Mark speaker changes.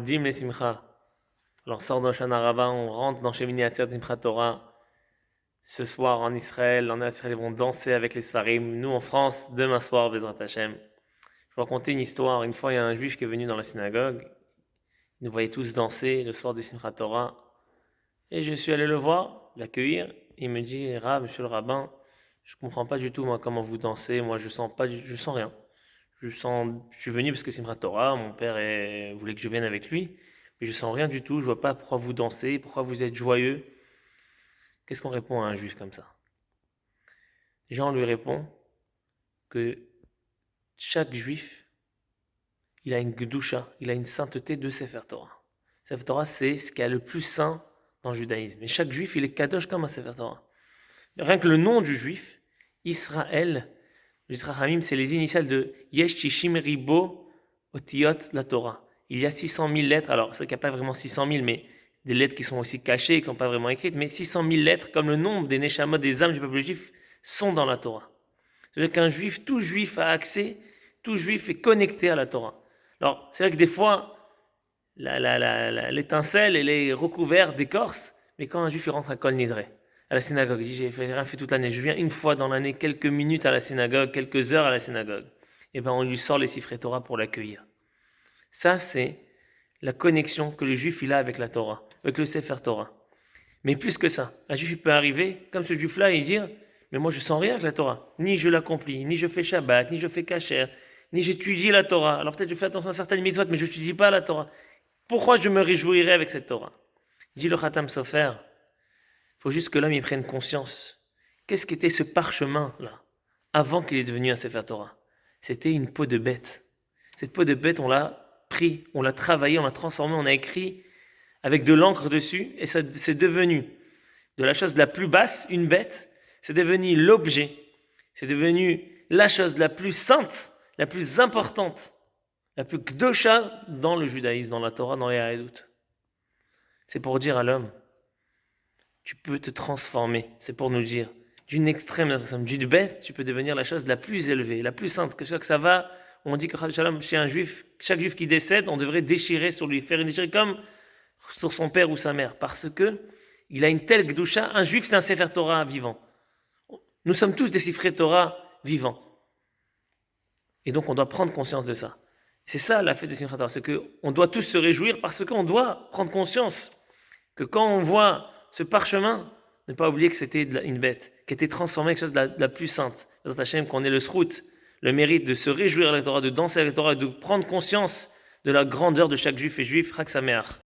Speaker 1: Dim les Simcha. Alors, on sort d'Hoshana Rabbah, on rentre dans Shemini Atzeret Simchat Torah. Ce soir en Israël, ils vont danser avec les Sfarim. Nous en France, demain soir, Bezrat Hashem. Je vais vous raconter une histoire. Une fois, il y a un juif qui est venu dans la synagogue. Il nous voyait tous danser le soir du Simchat Torah. Et je suis allé le voir, l'accueillir. Il me dit, Rab, monsieur le rabbin, je comprends pas du tout moi comment vous dansez. Moi, je sens pas, je sens rien. Je suis venu parce que Simchat Torah, mon père voulait que je vienne avec lui, mais je sens rien du tout. Je vois pas pourquoi vous dansez, pourquoi vous êtes joyeux. Qu'est-ce qu'on répond à un juif comme ça? Déjà, on lui répond que chaque juif, il a une gdusha, il a une sainteté de Sefer Torah. Sefer Torah, c'est ce qui est le plus saint dans le judaïsme. Et chaque juif, il est kadosh comme un Sefer Torah. Rien que le nom du juif, Israël, le Yisrachamim, c'est les initiales de Yesh Tishim Ribo Otiyot la Torah. Il y a 600 000 lettres, alors c'est vrai qu'il n'y a pas vraiment 600 000, mais des lettres qui sont aussi cachées, qui ne sont pas vraiment écrites, mais 600 000 lettres, comme le nombre des Neshamot, des âmes du peuple juif, sont dans la Torah. C'est-à-dire qu'un juif, tout juif a accès, tout juif est connecté à la Torah. Alors, c'est vrai que des fois, l'étincelle, elle est recouverte d'écorce, mais quand un juif il rentre à Kol Nidre, à la synagogue, il dit j'ai rien fait toute l'année, je viens une fois dans l'année, quelques minutes à la synagogue, quelques heures à la synagogue, et bien on lui sort les Sifrei Torah pour l'accueillir. Ça, c'est la connexion que le juif il a avec la Torah, avec le Sefer Torah. Mais plus que ça, un juif il peut arriver, comme ce juif-là, et dire mais moi je sens rien avec la Torah, ni je l'accomplis, ni je fais Shabbat, ni je fais Kasher, ni j'étudie la Torah. Alors peut-être je fais attention à certaines mitzvot, mais je n'étudie pas la Torah. Pourquoi je me réjouirais avec cette Torah? Dit le Khatam Sofer, il faut juste que l'homme y prenne conscience. Qu'est-ce qu'était ce parchemin-là, avant qu'il est devenu un Sefer Torah? C'était une peau de bête. Cette peau de bête, on l'a pris, on l'a travaillé, on l'a transformé, on a écrit avec de l'encre dessus, et ça c'est devenu de la chose la plus basse, une bête, c'est devenu l'objet, c'est devenu la chose la plus sainte, la plus importante, la plus kdosha dans le judaïsme, dans la Torah, dans les Haïdout. C'est pour dire à l'homme, tu peux te transformer, c'est pour nous dire, d'une extrême à l'extrême, d'une bête, tu peux devenir la chose la plus élevée, la plus sainte. Qu'est-ce que ça va? On dit que chez un juif, chaque juif qui décède, on devrait déchirer sur lui, faire une déchirure comme sur son père ou sa mère, parce que il a une telle gdusha. Un juif, c'est un Sefer Torah vivant. Nous sommes tous des Sifrei Torah vivants. Et donc, on doit prendre conscience de ça. C'est ça la fête des Simchat Torah, c'est qu'on doit tous se réjouir parce qu'on doit prendre conscience que quand on voit ce parchemin, ne pas oublier que c'était une bête, qui était transformée en quelque chose de la plus sainte. Qu'on ait le srout, le mérite de se réjouir à la Torah, de danser à la Torah, de prendre conscience de la grandeur de chaque juif et juif, Chag Sameach.